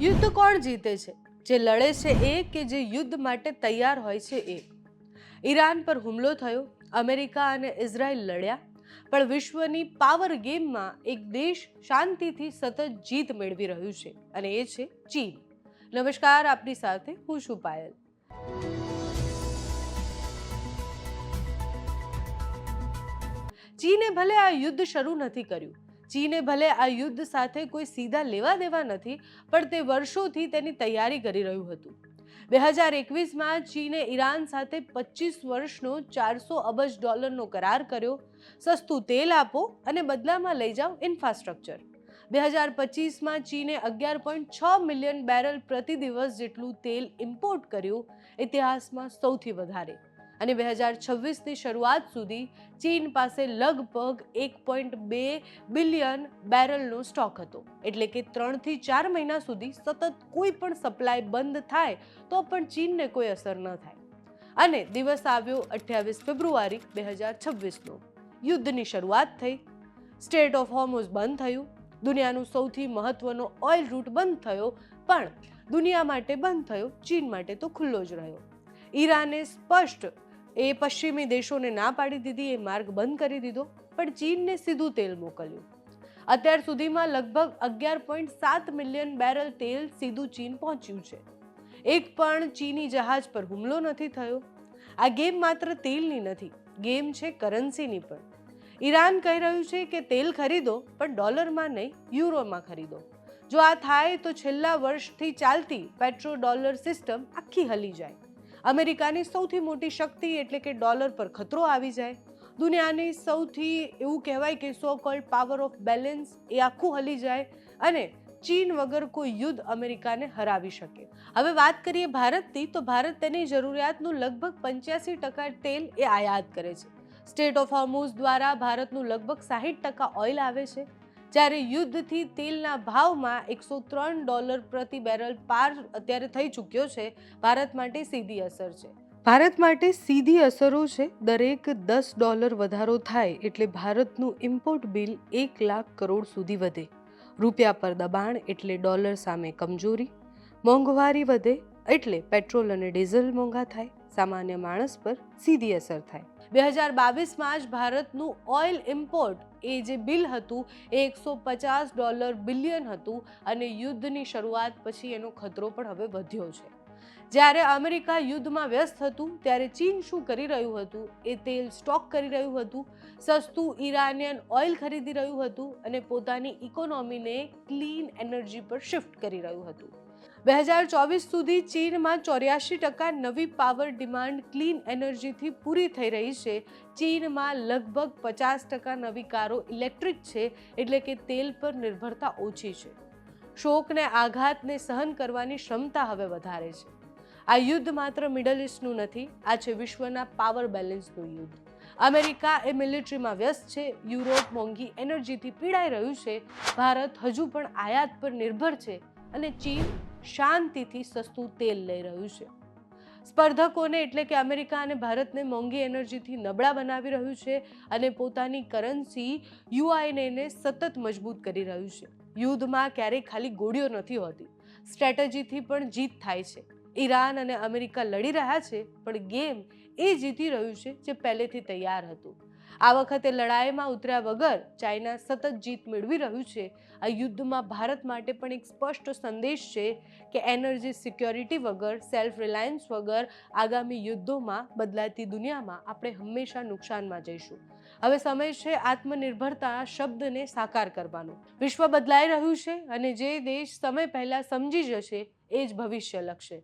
યુદ્ધ કોણ જીતે છે? જે લડે છે એ કે જે યુદ્ધ માટે તૈયાર હોય છે એ? ઈરાન પર હુમલો થયો, અમેરિકા અને ઇઝરાયલ લડ્યા, પણ વિશ્વની પાવર ગેમમાં એક દેશ શાંતિથી સતત જીત મેળવી રહ્યું છે અને એ છે ચીન. નમસ્કાર, આપની સાથે હું છું પાયલ. ચીને ભલે આ યુદ્ધ શરૂ નથી કર્યું, ચીને ભલે આ યુદ્ધ સાથે કોઈ સીધા લેવા દેવા નથી, પણ તે વર્ષોથી તેની તૈયારી કરી રહ્યું હતું. 2021માં ચીને ઈરાન સાથે 25 વર્ષનો $400 અબજ કરાર કર્યો. સસ્તું તેલ આપો અને બદલામાં લઈ જાઓ ઇન્ફ્રાસ્ટ્રક્ચર. 2025માં ચીને 11.6 મિલિયન બેરલ પ્રતિ દિવસ જેટલું તેલ ઇમ્પોર્ટ કર્યું, ઇતિહાસમાં સૌથી વધારે. અને 2026ની શરૂઆત સુધી ચીન પાસે લગભગ 1.2 બિલિયન બેરલનો સ્ટોક હતો. એટલે કે 3 થી 4 મહિના સુધી સતત કોઈ પણ સપ્લાય બંધ થાય તો પણ ચીનને કોઈ અસર ન થાય. અને દિવસ આવ્યો 28 ફેબ્રુઆરી 2026નો. યુદ્ધની શરૂઆત થઈ. સ્ટ્રેટ ઓફ હોર્મુઝ બંધ થયું. દુનિયાનું સૌથી મહત્વનો ઓઇલ રૂટ બંધ થયો, પણ દુનિયા માટે બંધ થયો, ચીન માટે તો ખુલ્લો જ રહ્યો. ઈરાને સ્પષ્ટ પશ્ચિમી દેશોને ના પાડી દીધી, એ માર્ગ બંધ કરી દીધો, પણ ચીનને સીધું તેલ મોકલ્યું. અત્યાર સુધીમાં લગભગ 11.7 મિલિયન બેરલ તેલ સીધું ચીન પહોંચ્યું છે. એક પણ ચીની જહાજ પર હુમલો નથી થયો. આ ગેમ માત્ર તેલની નથી, ગેમ છે કરન્સીની પણ. ઈરાન કહી રહ્યું છે કે તેલ ખરીદો, પણ ડોલરમાં નહીં, યુરોમાં ખરીદો. જો આ થાય તો છેલ્લા વર્ષથી ચાલતી પેટ્રો ડોલર સિસ્ટમ આખી હલી જાય. અમેરિકાની સૌથી મોટી શક્તિ એટલે કે ડોલર પર ખતરો આવી જાય. દુનિયાની સૌથી એવું કહેવાય કે સો કોલ્ડ પાવર ઓફ બેલેન્સ એ આખું હલી જાય અને ચીન વગર કોઈ યુદ્ધ અમેરિકાને હરાવી શકે. હવે વાત કરીએ ભારતની, તો ભારત તેની જરૂરિયાતનું લગભગ 85% તેલ એ આયાત કરે છે. સ્ટ્રેટ ઓફ હોર્મુઝ દ્વારા ભારતનું લગભગ 60% ઓઇલ આવે છે. જ્યારે યુદ્ધથી તેલના ભાવમાં $103 પ્રતિ બેરલ પાર અત્યારે થઈ ચૂક્યો છે. ભારત માટે સીધી અસર છે. ભારત માટે સીધી અસરો છે. દરેક $10 વધારો થાય એટલે ભારતનું ઇમ્પોર્ટ બિલ 1 લાખ કરોડ સુધી વધે. રૂપિયા પર દબાણ એટલે ડોલર સામે કમજોરી. મોંઘવારી વધે એટલે પેટ્રોલ અને ડીઝલ મોંઘા થાય. સામાન્ય માણસ પર સીધી અસર થાય. 2022માં જ ભારતનું ઓઇલ ઇમ્પોર્ટ એ જે બિલ હતું એ $150 બિલિયન હતું અને યુદ્ધની શરૂઆત પછી એનો ખતરો પણ હવે વધ્યો છે. જ્યારે અમેરિકા યુદ્ધમાં વ્યસ્ત હતું ત્યારે ચીન શું કરી રહ્યું હતું? એ તેલ સ્ટોક કરી રહ્યું હતું, સસ્તું ઈરાનિયન ઓઇલ ખરીદી રહ્યું હતું અને પોતાની ઇકોનોમીને ક્લીન એનર્જી પર શિફ્ટ કરી રહ્યું હતું. 2024 સુધી ચીનમાં 84% નવી પાવર ડિમાન્ડ ક્લીન એનર્જીથી પૂરી થઈ રહી છે. ચીનમાં લગભગ 50% નવી કારો ઇલેક્ટ્રિક છે, એટલે કે તેલ પર નિર્ભરતા ઓછી છે. શોકને આઘાતને સહન કરવાની ક્ષમતા હવે વધારે છે. આ યુદ્ધ માત્ર મિડલ ઇસ્ટનું નથી, આ છે વિશ્વના પાવર બેલેન્સનું યુદ્ધ. અમેરિકા એ મિલિટરીમાં વ્યસ્ત છે, યુરોપ મોંઘી એનર્જીથી પીડાઈ રહ્યું છે, ભારત હજુ પણ આયાત પર નિર્ભર છે અને ચીન શાંતિથી સસ્તું તેલ લઈ રહ્યું છે. સ્પર્ધકોને એટલે કે અમેરિકા અને ભારતને મોંઘી એનર્જીથી નબળા બનાવી રહ્યું છે અને પોતાની કરન્સી યુઆઈને સતત મજબૂત કરી રહ્યું છે. યુદ્ધમાં ક્યારેય ખાલી ગોળીઓ નથી હોતી, સ્ટ્રેટેજીથી પણ જીત થાય છે. ઈરાન અને અમેરિકા લડી રહ્યા છે, પણ ગેમ એ જીતી રહ્યું છે જે પહેલેથી તૈયાર હતું. આ વખતે લડાઈમાં ઉતર્યા વગર ચાઇના સતત જીત મેળવી રહ્યું છે. આ યુદ્ધમાં ભારત માટે પણ એક સ્પષ્ટ સંદેશ છે કે એનર્જી સિક્યોરિટી વગર, સેલ્ફ રિલાયન્સ વગર આગામી યુદ્ધોમાં બદલાતી દુનિયામાં આપણે હંમેશા નુકસાનમાં જઈશું. હવે સમય છે આત્મનિર્ભરતા શબ્દને સાકાર કરવાનો. વિશ્વ બદલાઈ રહ્યું છે અને જે દેશ સમય પહેલા સમજી જશે એ જ ભવિષ્ય લખશે.